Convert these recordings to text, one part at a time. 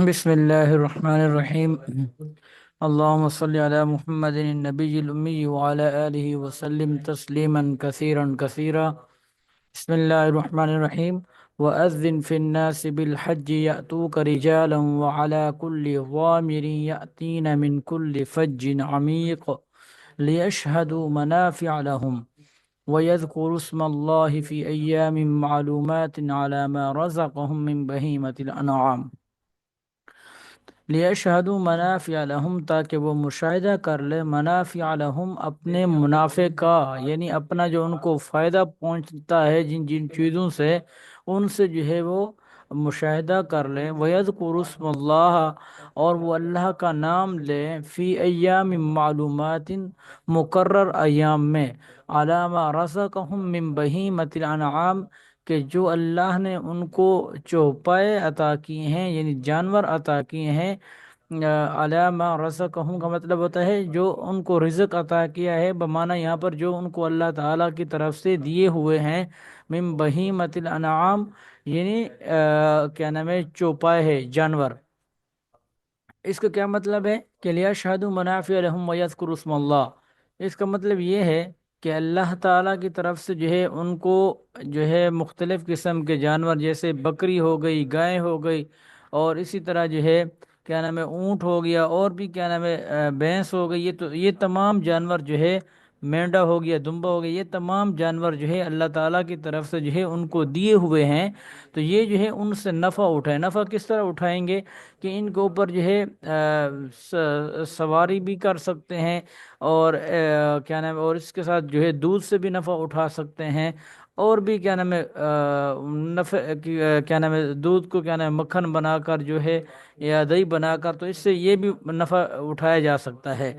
بسم الله الرحمن الرحيم. اللهم صل على محمد النبي الأمي وعلى آله وسلم تسليما كثيرا كثيرا. بسم الله الرحمن الرحيم. وأذن في الناس بالحج يأتوك رجالا وعلى كل ضامر يأتين من كل فج عميق ليشهدوا منافع لهم ويذكروا اسم الله في أيام معلومات على ما رزقهم من بهيمة الأنعام لیشہدوا منافع لہم، تاکہ وہ مشاہدہ کر لے منافع لہم، اپنے منافع کا، یعنی اپنا جو ان کو فائدہ پہنچتا ہے جن جن چیزوں سے، ان سے جو ہے وہ مشاہدہ کر لیں. وَيَذْكُرُ اسْمَ اللَّهِ، اور وہ اللہ کا نام لیں، فی ایام معلومات، مقرر ایام میں، علی ما رزقہم من بہیمۃ الانعام، کہ جو اللہ نے ان کو چوپائے عطا کیے ہیں، یعنی جانور عطا کیے ہیں. علی ما رزقہم کا مطلب ہوتا ہے جو ان کو رزق عطا کیا ہے، بمعنی یہاں پر جو ان کو اللہ تعالیٰ کی طرف سے دیے ہوئے ہیں. من بہیمۃ الانعام، یعنی کیا نام ہے، چوپائے ہے جانور. اس کا کیا مطلب ہے کہ لیشہدوا منافع لہم ویذکروا اسم اللہ. اس کا مطلب یہ ہے کہ اللہ تعالیٰ کی طرف سے جو ہے ان کو جو ہے مختلف قسم کے جانور، جیسے بکری ہو گئی، گائے ہو گئی، اور اسی طرح جو ہے کیا نام ہے اونٹ ہو گیا، اور بھی کیا نام ہے بھینس ہو گئی. یہ تمام جانور جو ہے، مینڈا ہو گیا، دمبا ہو گیا، یہ تمام جانور جو ہے اللہ تعالیٰ کی طرف سے جو ہے ان کو دیے ہوئے ہیں. تو یہ جو ہے ان سے نفع اٹھائے. نفع کس طرح اٹھائیں گے کہ ان کے اوپر جو ہے سواری بھی کر سکتے ہیں، اور کیا نام ہے، اور اس کے ساتھ جو ہے دودھ سے بھی نفع اٹھا سکتے ہیں، اور بھی کیا نام ہے نفع کیا نام ہے دودھ کو کیا نام ہے مکھن بنا کر جو ہے، یا دہی بنا کر، تو اس سے یہ بھی نفع اٹھایا جا سکتا ہے.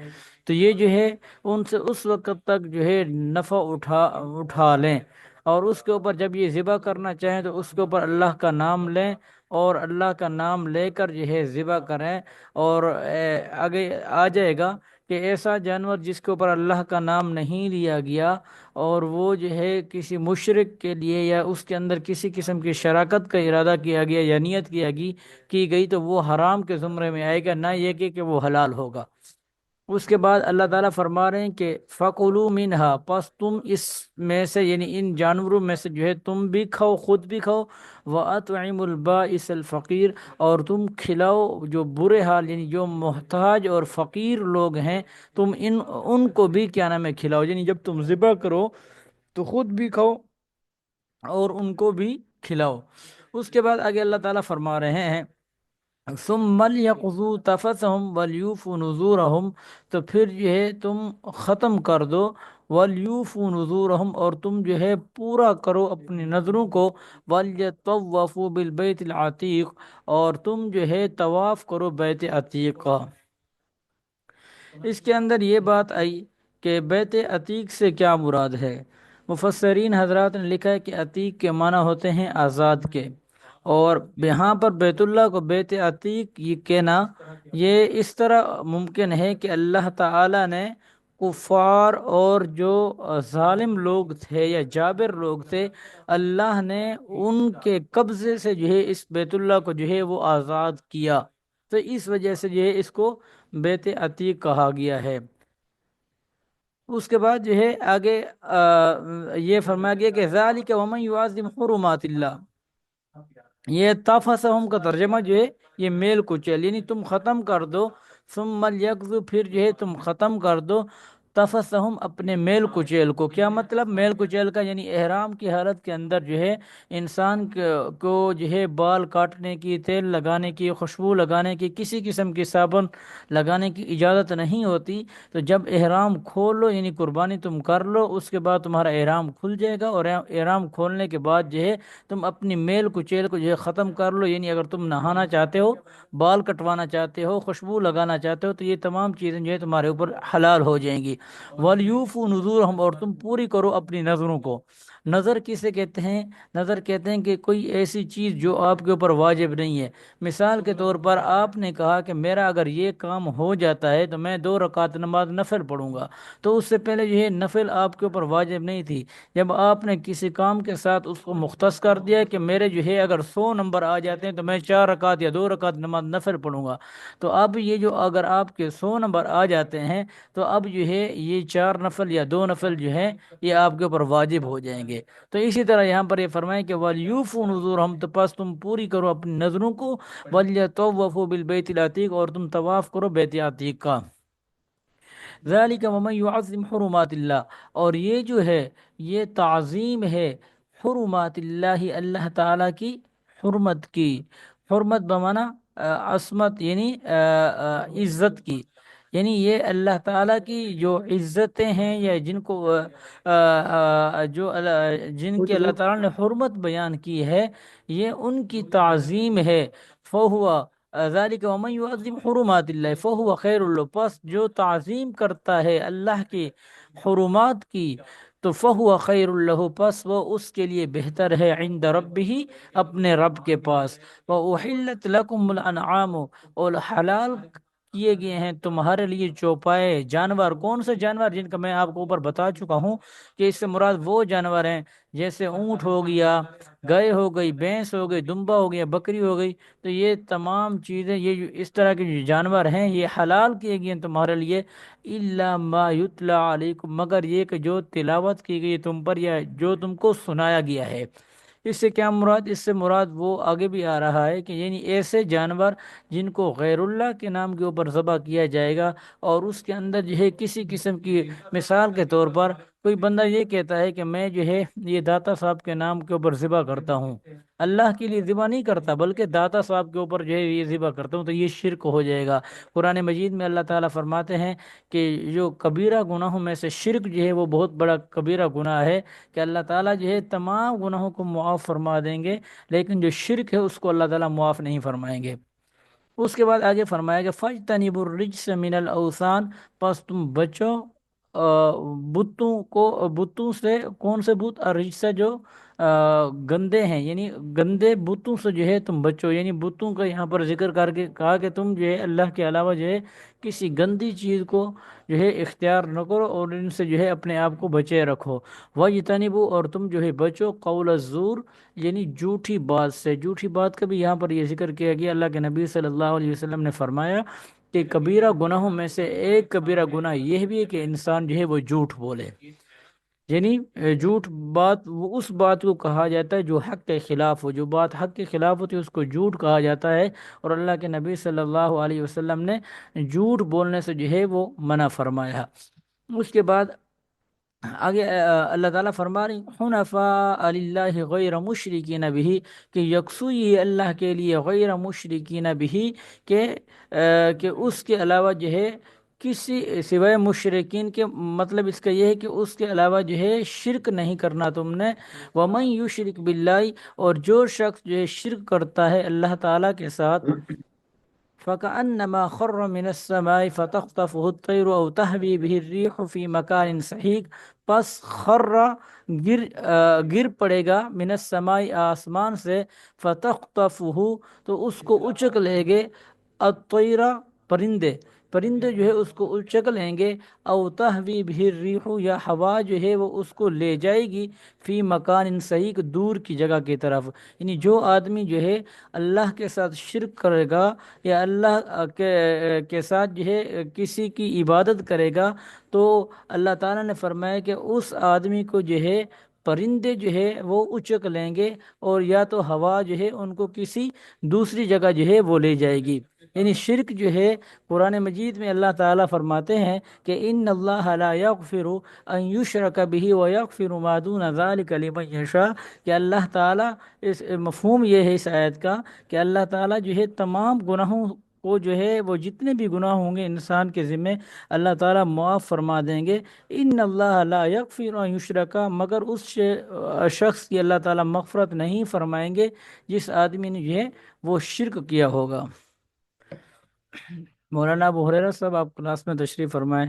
تو یہ جو ہے ان سے اس وقت تک جو ہے نفع اٹھا لیں، اور اس کے اوپر جب یہ ذبح کرنا چاہیں تو اس کے اوپر اللہ کا نام لیں، اور اللہ کا نام لے کر جو ہے ذبح کریں. اور آگے آ جائے گا کہ ایسا جانور جس کے اوپر اللہ کا نام نہیں لیا گیا، اور وہ جو ہے کسی مشرک کے لیے، یا اس کے اندر کسی قسم کی شراکت کا ارادہ کیا گیا یا نیت کی گئی، تو وہ حرام کے زمرے میں آئے گا، نہ یہ کہ وہ حلال ہوگا. اس کے بعد اللہ تعالیٰ فرما رہے ہیں کہ فَقُلُوا مِنْهَا، پس تم اس میں سے، یعنی ان جانوروں میں سے جو ہے تم بھی کھاؤ، خود بھی کھاؤ. وَأَطْعِمُوا الْبَائِسَ الْفَقِيرَ، اور تم کھلاؤ جو برے حال، یعنی جو محتاج اور فقیر لوگ ہیں، تم ان کو بھی کیا نام ہے کھلاؤ. یعنی جب تم ذبح کرو تو خود بھی کھاؤ اور ان کو بھی کھلاؤ. اس کے بعد آگے اللہ تعالیٰ فرما رہے ہیں ثم ليقضوا تفثهم وليوفوا نذورهم، تو پھر جو ہے تم ختم کر دو. وليوفوا نذورهم، اور تم جو ہے پورا کرو اپنی نذروں کو. وليطوفوا بالبيت العتيق، اور تم جو ہے طواف کرو بیت عتیق کا. اس کے اندر یہ بات آئی کہ بیت عتیق سے کیا مراد ہے. مفسرین حضرات نے لکھا ہے کہ عتیق کے معنی ہوتے ہیں آزاد کے، اور یہاں پر بیت اللہ کو بیت عتیق یہ کہنا، یہ اس طرح ممکن ہے کہ اللہ تعالی نے کفار اور جو ظالم لوگ تھے یا جابر لوگ تھے، اللہ نے ان کے قبضے سے جو ہے اس بیت اللہ کو جو ہے وہ آزاد کیا. تو اس وجہ سے جو ہے اس کو بیت عتیق کہا گیا ہے. اس کے بعد جو ہے آگے یہ فرمایا گیا کہ ذالک ومن یعظم حرمات اللہ. یہ تفسہم کا ترجمہ جو ہے یہ میل کچیل، یعنی تم ختم کر دو. ثم لیقضوا، پھر جو ہے تم ختم کر دو تفسہم اپنے میل کچیل کو. کیا مطلب میل کچیل کا؟ یعنی احرام کی حالت کے اندر جو ہے انسان کو جو ہے بال کاٹنے کی، تیل لگانے کی، خوشبو لگانے کی، کسی قسم کی صابن لگانے کی اجازت نہیں ہوتی. تو جب احرام کھول لو، یعنی قربانی تم کر لو، اس کے بعد تمہارا احرام کھل جائے گا، اور احرام کھولنے کے بعد جو ہے تم اپنی میل کچیل کو جو ہے ختم کر لو. یعنی اگر تم نہانا چاہتے ہو، بال کٹوانا چاہتے ہو، خوشبو لگانا چاہتے ہو، تو یہ تمام چیزیں جو ہے تمہارے اوپر حلال ہو جائیں گی. وَلْيُوفُوا نُذُورَهُمْ، اور تم پوری کرو اپنی نذروں کو. نظر کسے کہتے ہیں؟ نظر کہتے ہیں کہ کوئی ایسی چیز جو آپ کے اوپر واجب نہیں ہے۔ مثال کے طور پر آپ نے کہا کہ میرا اگر یہ کام ہو جاتا ہے تو میں 2 رکعت نماز نفل پڑھوں گا، تو اس سے پہلے جو ہے نفل آپ کے اوپر واجب نہیں تھی۔ جب آپ نے کسی کام کے ساتھ اس کو مختص کر دیا کہ میرے جو ہے اگر 100 نمبر آ جاتے ہیں تو میں 4 رکعت یا 2 رکعت نماز نفل پڑھوں گا، تو اب یہ جو اگر آپ کے 100 نمبر آ جاتے ہیں تو اب جو ہے یہ 4 نفل یا 2 نفل جو ہے یہ آپ کے اوپر واجب ہو جائیں گے۔ تو اسی طرح یہاں پر یہ فرمائیں کہ وَلْيُوفُوا نُذُورَهُمْ، تو پس تم پوری کرو اپنی نظروں کو، وَلْيَطَوَّفُوا بِالْبَيْتِ الْعَتِيقِ، اور تم طواف کرو بیت عتیق کا۔ ذَلِكَ وَمَن يُعَظِّمْ حُرُمَاتِ اللَّهِ، اور یہ جو ہے یہ تعظیم ہے حرمات اللہ، اللہ تعالیٰ کی حرمت کی۔ حرمت بمانا عصمت، یعنی عزت کی، یعنی یہ اللہ تعالیٰ کی جو عزتیں ہیں یا جن کو جن کی اللہ تعالیٰ نے حرمت بیان کی ہے، یہ ان کی تعظیم ہے۔ فہو ذالک ومن یعظم حرمات اللہ فہو خیر اللہ، پس جو تعظیم کرتا ہے اللہ کی حرمات کی تو فہو خیر اللہ، پس وہ اس کے لیے بہتر ہے، عند ربہ، اپنے رب کے پاس۔ وَأُحِلَّتْ لَكُمُ الْأَنْعَامُ، اور حلال کیے گئے ہیں تمہارے لیے چوپائے جانور۔ کون سے جانور؟ جن کا میں آپ کو اوپر بتا چکا ہوں کہ اس سے مراد وہ جانور ہیں جیسے اونٹ ہو گیا، گائے ہو گئی، بھینس ہو گئی، دمبا ہو گیا، بکری ہو گئی، تو یہ تمام چیزیں، یہ جو اس طرح کے جو جانور ہیں یہ حلال کیے گئے ہیں تمہارے لیے، الا ما یتلا علیکم، مگر یہ کہ جو تلاوت کی گئی تم پر یا جو تم کو سنایا گیا ہے۔ اس سے کیا مراد؟ اس سے مراد وہ آگے بھی آ رہا ہے کہ یعنی ایسے جانور جن کو غیر اللہ کے نام کے اوپر ذبح کیا جائے گا، اور اس کے اندر جو ہے کسی قسم کی، مثال کے طور پر کوئی بندہ یہ کہتا ہے کہ میں جو ہے یہ داتا صاحب کے نام کے اوپر ذبح کرتا ہوں، اللہ کے لیے ذبح نہیں کرتا بلکہ داتا صاحب کے اوپر جو ہے یہ ذبح کرتا ہوں، تو یہ شرک ہو جائے گا۔ قرآن مجید میں اللہ تعالیٰ فرماتے ہیں کہ جو کبیرہ گناہوں میں سے شرک جو ہے وہ بہت بڑا کبیرہ گناہ ہے، کہ اللہ تعالیٰ جو ہے تمام گناہوں کو معاف فرما دیں گے، لیکن جو شرک ہے اس کو اللہ تعالیٰ معاف نہیں فرمائیں گے۔ اس کے بعد آگے فرمایا کہ فَاجْتَنِبُوا الرِّجْسَ مِنَ الْأَوْثَانِ، پس تم بچو بتوں کو، بتوں سے۔ کون سے بت؟ الرجس، جو گندے ہیں، یعنی گندے بتوں سے جو ہے تم بچو، یعنی بتوں کا یہاں پر ذکر کر کے کہا کہ تم جو ہے اللہ کے علاوہ جو ہے کسی گندی چیز کو جو ہے اختیار نہ کرو، اور ان سے جو ہے اپنے آپ کو بچے رکھو۔ وَاجْتَنِبُوا، اور تم جو ہے بچو قول الزور، یعنی جھوٹی بات سے۔ جھوٹی بات کا بھی یہاں پر یہ ذکر کیا گیا۔ اللہ کے نبی صلی اللہ علیہ وسلم نے فرمایا کہ کبیرہ گناہوں میں سے ایک کبیرہ گناہ یہ بھی ہے کہ انسان جو ہے وہ جھوٹ بولے، یعنی جھوٹ بات، وہ اس بات کو کہا جاتا ہے جو حق کے خلاف ہو۔ جو بات حق کے خلاف ہوتی ہے اس کو جھوٹ کہا جاتا ہے، اور اللہ کے نبی صلی اللہ علیہ وسلم نے جھوٹ بولنے سے جو ہے وہ منع فرمایا۔ اس کے بعد آگے اللہ تعالیٰ فرما رہی حنفاء للہ غیر مشرکین بھی، کہ یکسوئی اللہ کے لیے، غیر مشرکین بھی، کہ کہ اس کے علاوہ جو ہے کسی سوائے مشرکین کے، مطلب اس کا یہ ہے کہ اس کے علاوہ جو ہے شرک نہیں کرنا تم نے۔ ومن یشرک باللہ، اور جو شخص جو ہے شرک کرتا ہے اللہ تعالیٰ کے ساتھ، فَكَأَنَّمَا خَرَّ مِنَ السَّمَاءِ فَتَخْطَفُهُ الطَّيْرُ أَوْ تَهْوِي بِهِ الرِّيحُ فِي مَكَانٍ سَحِيقٍ، پس خر گر پڑے گا، من السماء، آسمان سے، فَتَخْطَفُهُ، تو اس کو اچک لے گے، الطَّيْرَ، پرندے، پرندے جو ہے اس کو اچک لیں گے، او تہوی بھی الرِّيحُ، یا ہوا جو ہے وہ اس کو لے جائے گی، فی مکان صحیح، دور کی جگہ کی طرف۔ یعنی جو آدمی جو ہے اللہ کے ساتھ شرک کرے گا یا اللہ کے ساتھ جو ہے کسی کی عبادت کرے گا، تو اللہ تعالیٰ نے فرمایا کہ اس آدمی کو جو ہے پرندے جو ہے وہ اچک لیں گے، اور یا تو ہوا جو ہے ان کو کسی دوسری جگہ جو ہے وہ لے جائے گی۔ یعنی شرک جو ہے، قرآن مجید میں اللہ تعالیٰ فرماتے ہیں کہ ان اللہ لا یغفر ان یشرک به ویغفر ما دون ذلک لمن یشاء، کہ اللہ تعالیٰ، اس مفہوم یہ ہے اس آیت کا کہ اللہ تعالیٰ جو ہے تمام گناہوں کو جو ہے وہ جتنے بھی گناہ ہوں گے انسان کے ذمے، اللہ تعالیٰ معاف فرما دیں گے۔ ان اللہ لا یغفر ان یشرک، مگر اس شخص کی اللہ تعالیٰ مغفرت نہیں فرمائیں گے جس آدمی نے جو ہے وہ شرک کیا ہوگا۔ مولانا ابو ہریرہ صاحب، آپ کلاس میں تشریف فرمائیں۔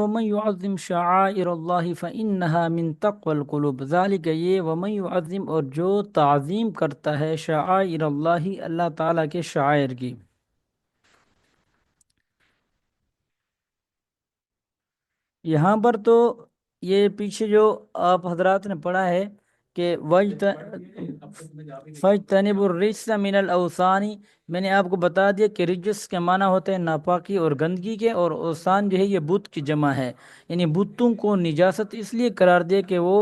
ومن يعظم شعائر الله فإنها من تقوى القلوب। ذلك یہ ومن يعظم اور جو تعظیم کرتا ہے شعائر اللہ اللہ تعالیٰ کے شعائر کی۔ یہاں پر تو یہ پیچھے جو آپ حضرات نے پڑھا ہے کہ فَاجْتَنِبُوا الرِّجْسَ مِنَ الْأَوْثَانِ، میں نے آپ کو بتا دیا کہ رجس کے معنی ہوتے ہیں ناپاکی اور گندگی کے، اور اوثان جو ہے یہ بت کی جمع ہے، یعنی بتوں کو نجاست اس لیے قرار دیا کہ وہ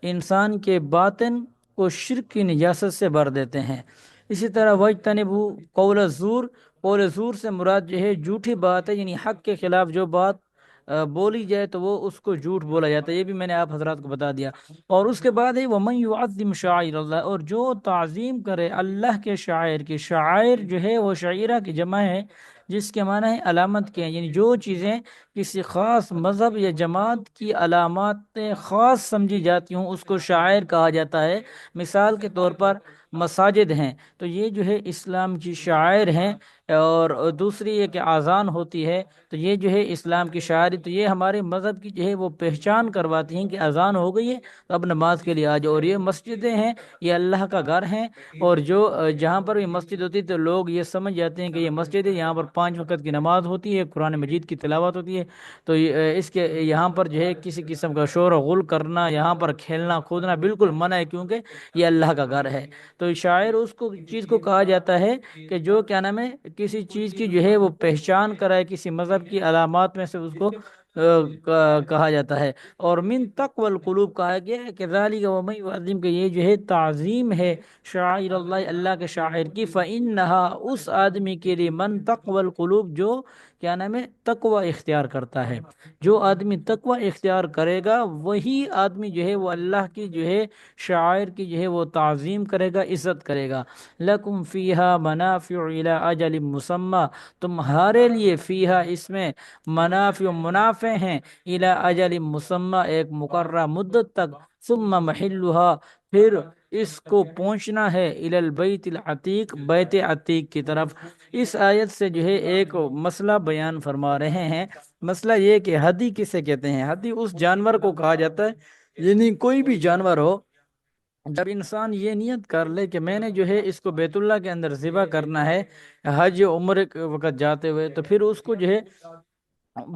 انسان کے باطن کو شرک کی نجاست سے بھر دیتے ہیں۔ اسی طرح وَاجْتَنِبُوا قَوْلَ الزُّورِ، قول زور سے مراد جو ہے جھوٹی بات ہے، یعنی حق کے خلاف جو بات بولی جائے تو وہ اس کو جھوٹ بولا جاتا ہے، یہ بھی میں نے آپ حضرات کو بتا دیا۔ اور اس کے بعد ہے وَمَن يُعَظِّمْ شَعَائِرَ اللَّهِ، اور جو تعظیم کرے اللہ کے شاعر کی۔ شاعر جو ہے وہ شعیرہ کی جمع ہے، جس کے معنی ہے علامت کے ہیں، یعنی جو چیزیں کسی خاص مذہب یا جماعت کی علامات خاص سمجھی جاتی ہوں اس کو شاعر کہا جاتا ہے۔ مثال کے طور پر مساجد ہیں، تو یہ جو ہے اسلام کی شاعر ہیں۔ اور دوسری یہ کہ اذان ہوتی ہے، تو یہ جو ہے اسلام کی شاعری، تو یہ ہمارے مذہب کی جو ہے وہ پہچان کرواتی ہیں کہ اذان ہو گئی ہے تو اب نماز کے لیے آ جاؤ۔ اور یہ مسجدیں ہیں، یہ اللہ کا گھر ہیں، اور جو جہاں پر بھی مسجد ہوتی ہے تو لوگ یہ سمجھ جاتے ہیں کہ یہ مسجد ہے، یہاں پر 5 وقت کی نماز ہوتی ہے، قرآن مجید کی تلاوت ہوتی ہے، تو اس کے یہاں پر جو ہے کسی قسم کا شور و غل کرنا، یہاں پر کھیلنا کودنا بالکل منع ہے، کیونکہ یہ اللہ کا گھر ہے۔ تو شاعر اس کو چیز کو کہا جاتا ہے کہ جو کیا نام ہے کسی چیز کی جو ہے وہ پہچان کرائے، کسی مذہب کی علامات میں سے اس کو کہا جاتا ہے۔ اور من تقوی القلوب کہا گیا ہے کہ ذالک ومن یعظم، کہ یہ جو ہے تعظیم ہے شعائر اللہ اللہ کے شاعر کی، فإنہا اس آدمی کے لیے، من تقوی القلوب جو کیا نام ہے تقوی اختیار کرتا ہے، جو آدمی تقوی اختیار کرے گا وہی آدمی جو ہے وہ اللہ کی جو ہے شاعر کی جو ہے وہ تعظیم کرے گا، عزت کرے گا۔ لکم فیہا منافع الی اجل مسمی، تمہارے لیے فیہا اس میں منافع منافع ہیں، الی اجل مسمی ایک مقررہ مدت تک، ثم محلها پھر اس کو پہنچنا ہے الی البیت العتیق بیت عتیق کی طرف۔ اس آیت سے جو ہے ایک مسئلہ بیان فرما رہے ہیں۔ مسئلہ یہ کہ ہدی کسے کہتے ہیں؟ ہدی اس جانور کو کہا جاتا ہے، یعنی کوئی بھی جانور ہو، جب انسان یہ نیت کر لے کہ میں نے جو ہے اس کو بیت اللہ کے اندر ذبح کرنا ہے حج عمرے کے وقت جاتے ہوئے، تو پھر اس کو جو ہے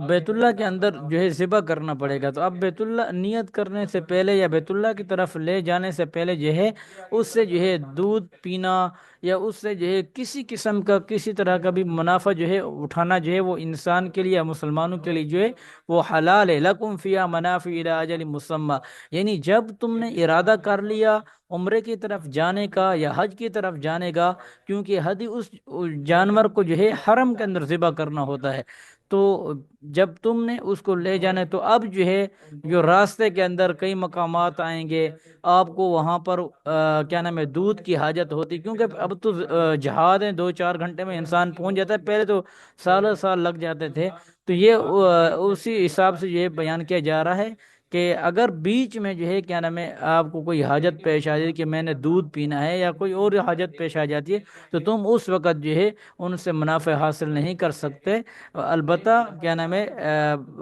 بیت اللہ کے اندر جو ہے ذبح کرنا پڑے گا۔ تو اب بیت اللہ نیت کرنے سے پہلے یا بیت اللہ کی طرف لے جانے سے پہلے جو ہے اس سے جو ہے دودھ پینا یا اس سے جو ہے کسی قسم کا کسی طرح کا بھی منافع جو ہے اٹھانا جو ہے وہ انسان کے لیے یا مسلمانوں کے لیے جو ہے وہ حلال ہے۔ لکم فیہا منافع الی اجل مسمی، یعنی جب تم نے ارادہ کر لیا عمرے کی طرف جانے کا یا حج کی طرف جانے کا، کیونکہ حج اس جانور کو جو ہے حرم کے اندر ذبح کرنا ہوتا ہے، تو جب تم نے اس کو لے جانا ہے تو اب جو ہے جو راستے کے اندر کئی مقامات آئیں گے، آپ کو وہاں پر کیا نام ہے دودھ کی حاجت ہوتی، کیونکہ اب تو جہاد ہیں، 2-4 گھنٹے میں انسان پہنچ جاتا ہے، پہلے تو سالوں سال لگ جاتے تھے۔ تو یہ اسی حساب سے یہ بیان کیا جا رہا ہے کہ اگر بیچ میں جو ہے کیا نام ہے آپ کو کوئی حاجت پیش آ جائے کہ میں نے دودھ پینا ہے یا کوئی اور حاجت پیش آ جاتی ہے، تو تم اس وقت جو ہے ان سے منافع حاصل نہیں کر سکتے، البتہ کیا نام ہے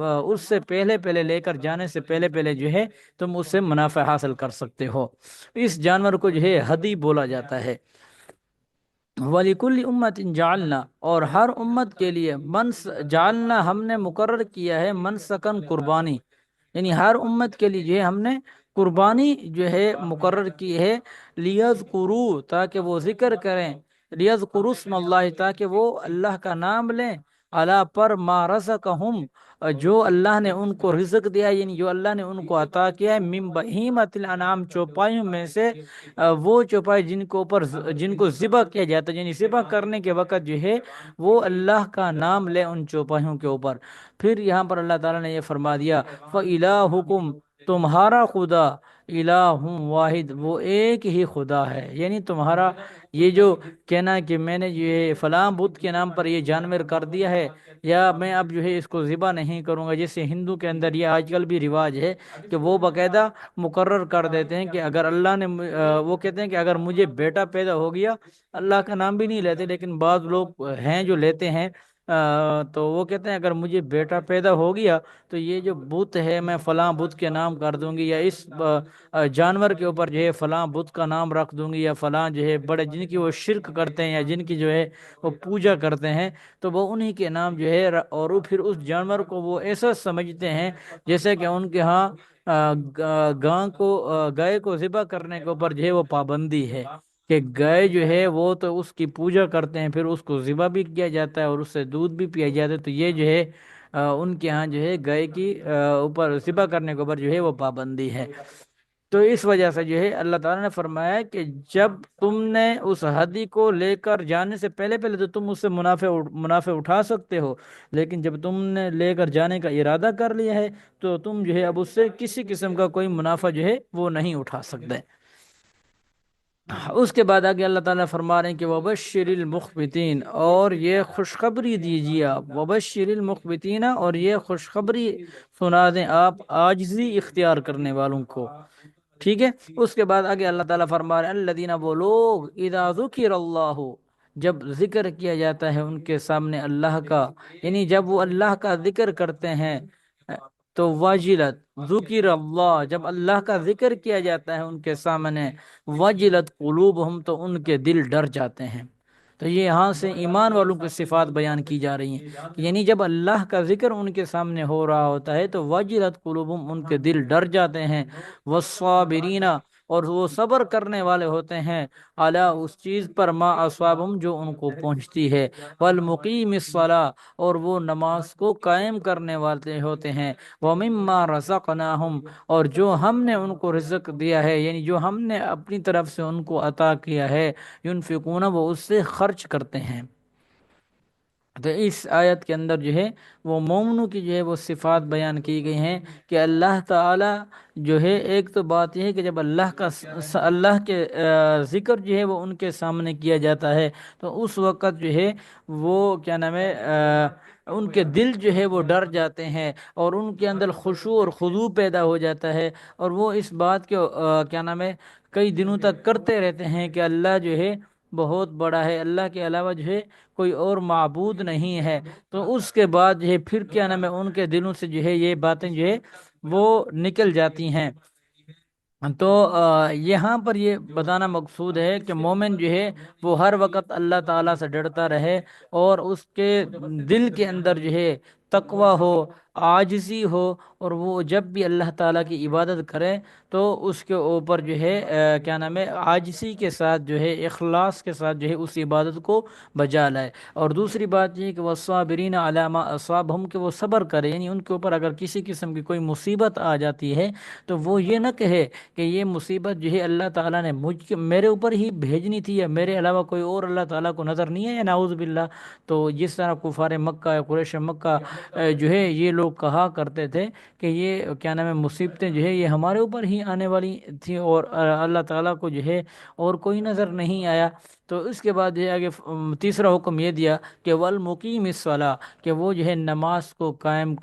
اس سے پہلے پہلے لے کر جانے سے پہلے پہلے جو ہے تم اس سے منافع حاصل کر سکتے ہو۔ اس جانور کو جو ہے ہدی بولا جاتا ہے۔ وَلِكُلِّ أُمَّةٍ جَعَلْنَا، اور ہر امت کے لیے جعلنا ہم نے مقرر کیا ہے منسکن قربانی، یعنی ہر امت کے لیے جو ہے ہم نے قربانی جو ہے مقرر کی ہے، لیذکروا تاکہ وہ ذکر کریں، لیذکروا اسم اللہ تاکہ وہ اللہ کا نام لیں، علی پر ما رزقہم جو اللہ نے ان کو رزق دیا ہے، یعنی جو اللہ نے ان کو عطا کیا ہے، من بہیمۃ الانعام، چوپایوں میں سے، وہ چوپائے جن کو اوپر جن کو ذبح کیا جاتا ہے، یعنی ذبح کرنے کے وقت جو ہے وہ اللہ کا نام لے ان چوپایوں کے اوپر۔ پھر یہاں پر اللہ تعالیٰ نے یہ فرما دیا، فَإِلَٰهُكُمْ، تمہارا خدا، الہ واحد، وہ ایک ہی خدا ہے، یعنی تمہارا یہ جو کہنا کہ میں نے یہ فلاں بت کے نام پر یہ جانور کر دیا ہے، یا میں اب جو ہے اس کو ذبح نہیں کروں گا، جیسے ہندو کے اندر یہ آج کل بھی رواج ہے کہ وہ باقاعدہ مقرر کر دیتے ہیں کہ اگر اللہ نے وہ کہتے ہیں کہ اگر مجھے بیٹا پیدا ہو گیا، اللہ کا نام بھی نہیں لیتے لیکن بعض لوگ ہیں جو لیتے ہیں، تو وہ کہتے ہیں اگر مجھے بیٹا پیدا ہو گیا تو یہ جو بت ہے میں فلاں بت کے نام کر دوں گی، یا اس جانور کے اوپر جو ہے فلاں بت کا نام رکھ دوں گی، یا فلاں جو ہے بڑے جن کی وہ شرک کرتے ہیں یا جن کی جو ہے وہ پوجا کرتے ہیں، تو وہ انہی کے نام جو ہے، اور وہ پھر اس جانور کو وہ ایسا سمجھتے ہیں جیسے کہ ان کے ہاں گائے کو ذبح کرنے کے اوپر جو ہے وہ پابندی ہے کہ گائے جو ہے وہ تو اس کی پوجا کرتے ہیں، پھر اس کو ذبح بھی کیا جاتا ہے اور اس سے دودھ بھی پیا جاتا ہے، تو یہ جو ہے ان کے ہاں جو ہے گائے کی اوپر ذبح کرنے کے اوپر جو ہے وہ پابندی ہے۔ تو اس وجہ سے جو ہے اللہ تعالیٰ نے فرمایا کہ جب تم نے اس ہدی کو لے کر جانے سے پہلے پہلے تو تم اس سے منافع اٹھا سکتے ہو، لیکن جب تم نے لے کر جانے کا ارادہ کر لیا ہے تو تم جو ہے اب اس سے کسی قسم کا کوئی منافع جو ہے وہ نہیں اٹھا سکتے۔ اس کے بعد آگے اللہ تعالیٰ فرما رہے ہیں کہ وبشر المخبتین، اور یہ خوشخبری دیجیے آپ، وبشر المخبتین، اور یہ خوشخبری سنا دیں آپ عاجزی اختیار کرنے والوں کو، ٹھیک ہے۔ اس کے بعد آگے اللہ تعالیٰ فرما رہے ہیں الذین، وہ لوگ، اذا ذکر اللہ، جب ذکر کیا جاتا ہے ان کے سامنے اللہ کا، یعنی جب وہ اللہ کا ذکر کرتے ہیں تو وجلت، ذکر اللہ، جب اللہ کا ذکر کیا جاتا ہے ان کے سامنے، وجلت قلوبہم، تو ان کے دل ڈر جاتے ہیں۔ تو یہ یہاں سے ایمان والوں کی صفات بیان کی جا رہی ہیں، یعنی جب اللہ کا ذکر ان کے سامنے ہو رہا ہوتا ہے تو وجلت قلوبہم، ان کے دل ڈر جاتے ہیں، والصابرین، اور وہ صبر کرنے والے ہوتے ہیں، اعلی اس چیز پر، ما اصابہم، جو ان کو پہنچتی ہے، والمقیم الصلاۃ، اور وہ نماز کو قائم کرنے والے ہوتے ہیں، ومما رزقناہم، اور جو ہم نے ان کو رزق دیا ہے، یعنی جو ہم نے اپنی طرف سے ان کو عطا کیا ہے، ینفقون، وہ اس سے خرچ کرتے ہیں۔ تو اس آیت کے اندر جو ہے وہ مومنوں کی جو ہے وہ صفات بیان کی گئی ہیں کہ اللہ تعالی جو ہے، ایک تو بات یہ ہے کہ جب اللہ کے ذکر جو ہے وہ ان کے سامنے کیا جاتا ہے تو اس وقت جو ہے وہ کیا نام ہے، ان کے دل جو ہے وہ ڈر جاتے ہیں، اور ان کے اندر خشوع اور خضوع پیدا ہو جاتا ہے، اور وہ اس بات کے کیا نام ہے کئی دنوں تک کرتے رہتے ہیں کہ اللہ جو ہے بہت بڑا ہے، اللہ کے علاوہ جو ہے کوئی اور معبود نہیں ہے۔ تو اس کے بعد جو ہے پھر کیا نام ہے ان کے دلوں سے جو ہے یہ باتیں جو ہے وہ نکل جاتی ہیں۔ تو یہاں پر یہ بتانا مقصود ہے کہ مومن جو ہے وہ ہر وقت اللہ تعالیٰ سے ڈرتا رہے، اور اس کے دل کے اندر جو ہے تقوی ہو، عاجزی ہو، اور وہ جب بھی اللہ تعالیٰ کی عبادت کرے تو اس کے اوپر جو ہے کیا نام ہے عاجزی کے ساتھ جو ہے اخلاص کے ساتھ جو ہے اس عبادت کو بجا لائے۔ اور دوسری بات یہ کہ والصابرین علی ما اصابہم، کہ وہ صبر کرے، یعنی ان کے اوپر اگر کسی قسم کی کوئی مصیبت آ جاتی ہے تو وہ یہ نہ کہے کہ یہ مصیبت جو ہے اللہ تعالیٰ نے میرے اوپر ہی بھیجنی تھی، یا میرے علاوہ کوئی اور اللہ تعالیٰ کو نظر نہیں ہے، یا نعوذ باللہ۔ تو جس طرح کفار مکہ یا قریش مکہ جو ہے یہ لوگ کہا کرتے تھے کہ یہ کیا نام ہے مصیبتیں جو ہے یہ ہمارے اوپر ہی آنے والی تھیں، اور اللہ تعالیٰ کو جو ہے اور کوئی نظر نہیں آیا۔ تو اس کے بعد یہ آگے تیسرا حکم یہ دیا کہ والمقیم الصلاۃ، کہ وہ جو ہے نماز کو قائم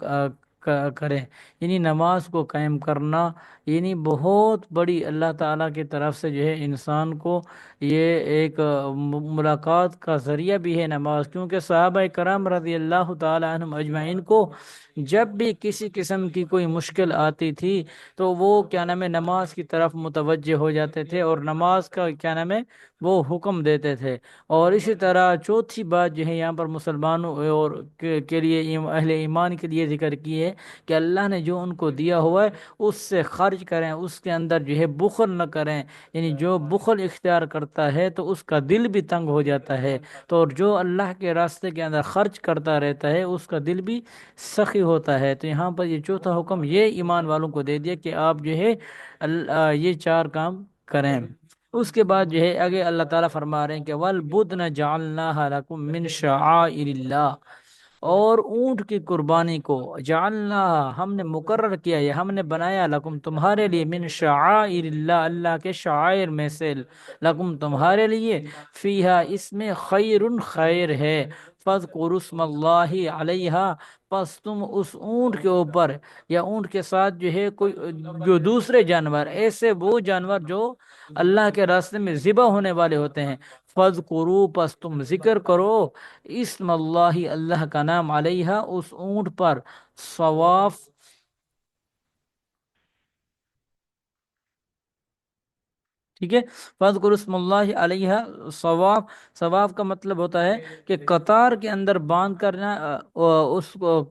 کریں، یعنی نماز کو قائم کرنا یعنی بہت بڑی اللہ تعالیٰ کی طرف سے جو ہے انسان کو یہ ایک ملاقات کا ذریعہ بھی ہے نماز، کیونکہ صحابہ کرام رضی اللہ تعالیٰ عنہم اجمعین کو جب بھی کسی قسم کی کوئی مشکل آتی تھی تو وہ کیا نام ہے نماز کی طرف متوجہ ہو جاتے تھے، اور نماز کا کیا نام ہے وہ حکم دیتے تھے۔ اور اسی طرح چوتھی بات جو ہے یہاں پر مسلمانوں اور کے لیے، اہل ایمان کے لیے ذکر کی ہے کہ اللہ نے جو ان کو دیا ہوا ہے اس سے خرچ کریں، اس کے اندر جو ہے بخل نہ کریں، یعنی جو بخل اختیار کرتا ہے تو اس کا دل بھی تنگ ہو جاتا ہے، تو جو اللہ کے راستے کے اندر خرچ کرتا رہتا ہے اس کا دل بھی سخی ہوتا ہے۔ تو یہاں پر یہ چوتھا حکم یہ ایمان والوں کو دے دیا کہ آپ جو ہے یہ چار کام کریں۔ اس کے بعد جو ہے آگے اللہ تعالیٰ فرما رہے ہیں کہ وَالْبُدْنَ جَعَلْنَاهَا لَكُم مِّن شَعَائِرِ اللَّهِ، اور اونٹ کی قربانی کو جعلنا ہم نے مقرر کیا ہے، ہم نے بنایا لکم تمہارے لیے، من شعائر اللہ اللہ کے شعائر میں سے، لکم تمہارے لیے، فیہا اس میں خیر خیر ہے، فاذکروا اسم اللہ علیہا، پس تم اس اونٹ کے اوپر یا اونٹ کے ساتھ جو ہے کوئی جو دوسرے جانور، ایسے وہ جانور جو اللہ کے راستے میں ذبح ہونے والے ہوتے ہیں، فاذکروا پس تم ذکر کرو اسم اللہ اللہ کا نام علیہ اس اونٹ پر، ثواف، ٹھیک ہے، فاذکروا اسم اللہ علیہ ثواف، ثواف کا مطلب ہوتا ہے کہ قطار کے اندر باندھ کرنا، اس کو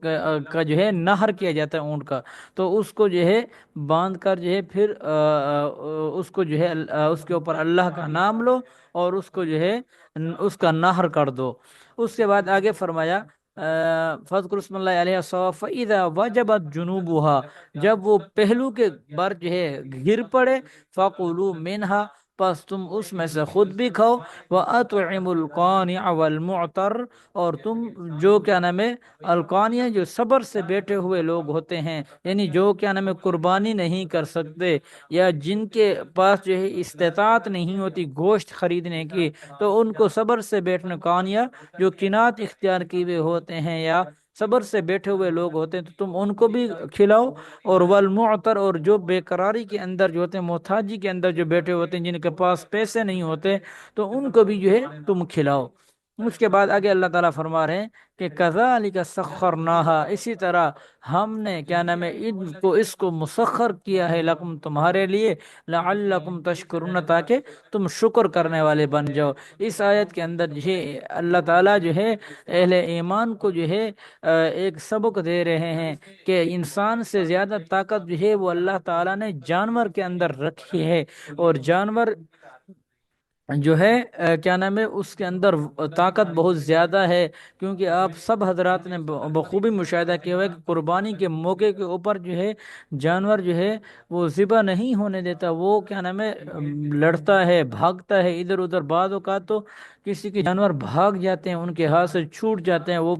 کا جو ہے نہر کیا جاتا ہے اونٹ کا، تو اس کو جو ہے باندھ کر جو ہے پھر اس کو جو ہے اس کے اوپر اللہ کا نام لو اور اس کو جو ہے اس کا نہر کر دو۔ اس کے بعد آگے فرمایا فذکر اسم اللہ علیہ الصواف فاذا وجبت جنوبها، جب وہ پہلو کے بر جو ہے گر پڑے، فقولوا منها، پس تم اس میں سے خود بھی کھاؤ، وَأَطْعِمُوا الْقَانِعَ وَالْمُعْتَرَّ، اور تم جو کیا نام ہے القانیہ جو صبر سے بیٹھے ہوئے لوگ ہوتے ہیں، یعنی جو کیا نام ہے قربانی نہیں کر سکتے یا جن کے پاس جو ہے استطاعت نہیں ہوتی گوشت خریدنے کی، تو ان کو صبر سے بیٹھنے، قانیہ جو قناعت اختیار کیے ہوئے ہوتے ہیں یا صبر سے بیٹھے ہوئے لوگ ہوتے ہیں، تو تم ان کو بھی کھلاؤ، اور والمعتر، اور جو بے قراری کے اندر جو ہوتے ہیں، محتاجی کے اندر جو بیٹھے ہوتے ہیں، جن کے پاس پیسے نہیں ہوتے، تو ان کو بھی جو ہے تم کھلاؤ۔ اس کے بعد آگے اللہ تعالیٰ فرما رہے ہیں کہ کذالک سخرناہا، اسی طرح ہم نے کیا نام ہے ان کو اس کو مسخر کیا ہے، لکم تمہارے لیے، لعلکم تشکرون تاکہ تم شکر کرنے والے بن جاؤ۔ اس آیت کے اندر جو ہے اللہ تعالیٰ جو ہے اہل ایمان کو جو ہے ایک سبق دے رہے ہیں کہ انسان سے زیادہ طاقت جو ہے وہ اللہ تعالیٰ نے جانور کے اندر رکھی ہے، اور جانور جو ہے کیا نام ہے اس کے اندر طاقت بہت زیادہ ہے، کیونکہ آپ سب حضرات نے بخوبی مشاہدہ کیا ہوا ہے کہ قربانی کے موقع کے اوپر جو ہے جانور جو ہے وہ ذبح نہیں ہونے دیتا، وہ کیا نام ہے لڑتا ہے، بھاگتا ہے ادھر ادھر، بعض اوقات تو کسی کے جانور بھاگ جاتے ہیں، ان کے ہاتھ سے چھوٹ جاتے ہیں، وہ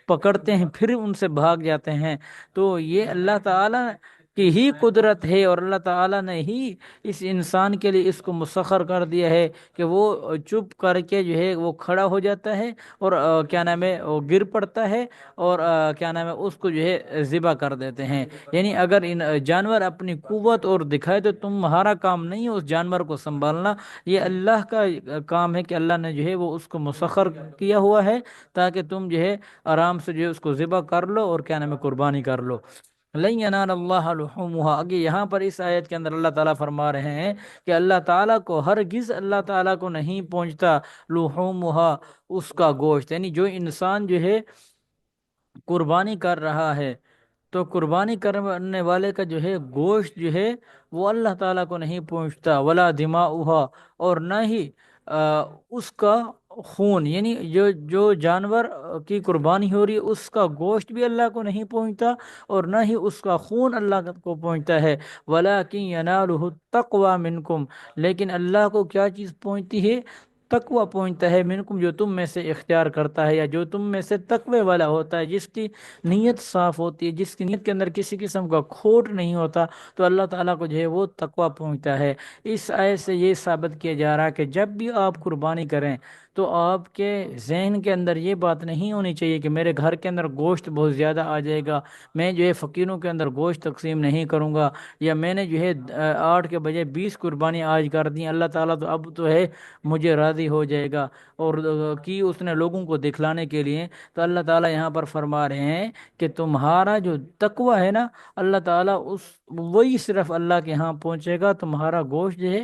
پکڑتے ہیں پھر ان سے بھاگ جاتے ہیں۔ تو یہ اللہ تعالیٰ کی ہی قدرت ہے، اور اللہ تعالیٰ نے ہی اس انسان کے لیے اس کو مسخر کر دیا ہے کہ وہ چپ کر کے جو ہے وہ کھڑا ہو جاتا ہے، اور کیا نام ہے وہ گر پڑتا ہے، اور کیا نام ہے اس کو جو ہے ذبح کر دیتے ہیں۔ یعنی اگر ان جانور اپنی قوت اور دکھائے تو تمہارا کام نہیں ہے اس جانور کو سنبھالنا، یہ اللہ کا کام ہے کہ اللہ نے جو ہے وہ اس کو مسخر کیا ہوا ہے تاکہ تم جو ہے آرام سے جو ہے اس کو ذبح کر لو اور کیا نام ہے قربانی کر لو۔ لن ینال اللہ لحومها، آگے یہاں پر اس آیت کے اندر اللہ تعالیٰ فرما رہے ہیں کہ اللہ تعالیٰ کو ہرگز اللہ تعالیٰ کو نہیں پہنچتا لحومها اس کا گوشت، یعنی جو انسان جو ہے قربانی کر رہا ہے تو قربانی کرنے والے کا جو ہے گوشت جو ہے وہ اللہ تعالیٰ کو نہیں پہنچتا، ولا دماؤها، اور نہ ہی اس کا خون، یعنی جو جانور کی قربانی ہو رہی ہے اس کا گوشت بھی اللہ کو نہیں پہنچتا، اور نہ ہی اس کا خون اللہ کو پہنچتا ہے، وَلَكِنْ يَنَالُهُ التَّقْوَى مِنْكُمْ، لیکن اللہ کو کیا چیز پہنچتی ہے؟ تقوی پہنچتا ہے، منکم جو تم میں سے اختیار کرتا ہے، یا جو تم میں سے تقوی والا ہوتا ہے، جس کی نیت صاف ہوتی ہے، جس کی نیت کے اندر کسی قسم کا کھوٹ نہیں ہوتا، تو اللہ تعالیٰ کو جو ہے وہ تقوی پہنچتا ہے۔ اس آیت سے یہ ثابت کیا جا رہا ہے کہ جب بھی آپ قربانی کریں تو آپ کے ذہن کے اندر یہ بات نہیں ہونی چاہیے کہ میرے گھر کے اندر گوشت بہت زیادہ آ جائے گا، میں جو ہے فقیروں کے اندر گوشت تقسیم نہیں کروں گا، یا میں نے جو ہے 8 کے بجائے 20 قربانی آج کر دی، اللہ تعالیٰ تو اب تو ہے مجھے راضی ہو جائے گا، اور کی اس نے لوگوں کو دکھلانے کے لیے۔ تو اللہ تعالیٰ یہاں پر فرما رہے ہیں کہ تمہارا جو تقوی ہے نا، اللہ تعالیٰ وہی صرف اللہ کے ہاں پہنچے گا، تمہارا گوشت جو ہے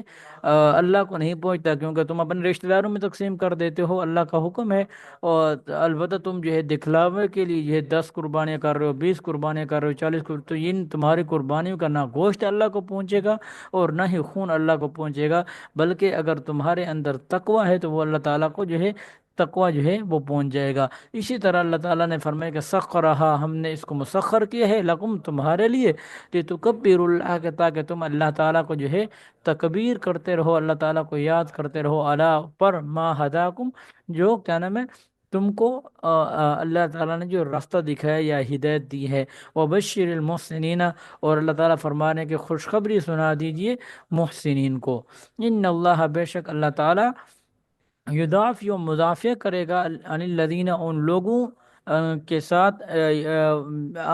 اللہ کو نہیں پہنچتا، کیونکہ تم اپنے رشتہ داروں میں تقسیم کر دیتے ہو، اللہ کا حکم ہے، اور البتہ تم جو ہے دکھلاوے کے لیے جو ہے 10 قربانیاں کر رہے ہو، 20 قربانیاں کر رہے ہو، 40 تو ان تمہاری قربانیوں کا نہ گوشت اللہ کو پہنچے گا اور نہ ہی خون اللہ کو پہنچے گا، بلکہ اگر تمہارے اندر تقوی ہے تو وہ اللہ تعالیٰ کو جو ہے تقوی جو ہے وہ پہنچ جائے گا۔ اسی طرح اللہ تعالیٰ نے فرمایا کہ سخرہا، ہم نے اس کو مسخر کیا ہے، لکم تمہارے لیے، لتکبروا اللہ، کہ تاکہ تم اللہ تعالیٰ کو جو ہے تکبیر کرتے رہو، اللہ تعالیٰ کو یاد کرتے رہو، الا پر ما ہداکم، جو کیا نام ہے تم کو اللہ تعالیٰ نے جو راستہ دکھایا یا ہدایت دی ہے۔ وبشر المحسنین، اور اللہ تعالیٰ فرمانے کی خوشخبری سنا دیجئے محسنین کو۔ ان اللہ، بے شک اللہ تعالیٰ، یضاف یو مضافع کرے گا عن الذین، ان لوگوں کے ساتھ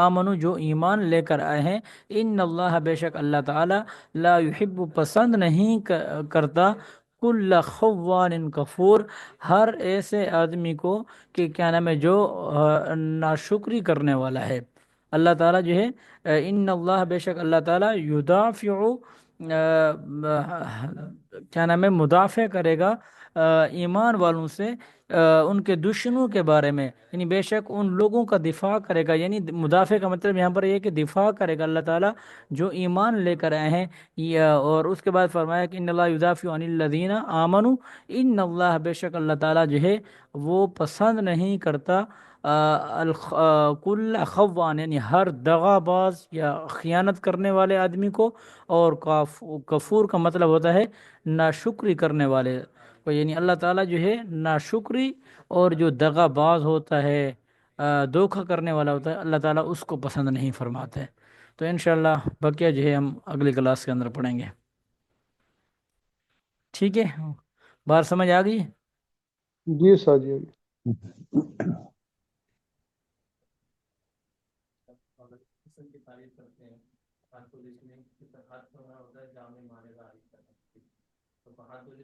آمنو جو ایمان لے کر آئے ہیں، ان اللہ، بے شک اللہ تعالی، لا یحب پسند نہیں کرتا کل خوان کفور، ہر ایسے آدمی کو کہ کیا نام ہے جو ناشکری کرنے والا ہے۔ اللہ تعالیٰ جو ہے ان اللہ، بے شک اللہ تعالیٰ، یدافع کیا نام ہے مدافع کرے گا ایمان والوں سے ان کے دشمنوں کے بارے میں، یعنی بے شک ان لوگوں کا دفاع کرے گا، یعنی مدافع کا مطلب یہاں پر یہ ہے کہ دفاع کرے گا اللہ تعالیٰ جو ایمان لے کر آئے ہیں۔ اور اس کے بعد فرمایا کہ ان اللہ یدافع عن الذین آمنوا، ان اللہ، بے شک اللہ تعالیٰ جو ہے وہ پسند نہیں کرتا کل خوان، یعنی ہر دغا باز یا خیانت کرنے والے آدمی کو، اور کفور کا مطلب ہوتا ہے ناشکری کرنے والے کو، یعنی اللہ تعالیٰ جو ہے ناشکری اور جو دغا باز ہوتا ہے، دھوکہ کرنے والا ہوتا ہے، اللہ تعالیٰ اس کو پسند نہیں فرماتا ہے۔ تو انشاءاللہ بقیہ جو ہے ہم اگلی کلاس کے اندر پڑھیں گے، ٹھیک ہے؟ بات سمجھ آ گئی؟ جی ساجی۔ حسن کی تعریف کرتے ہیں، ہاتھ کو جس میں ہاتھ ہوتا ہے جامع مانے گا، تو ہاتھ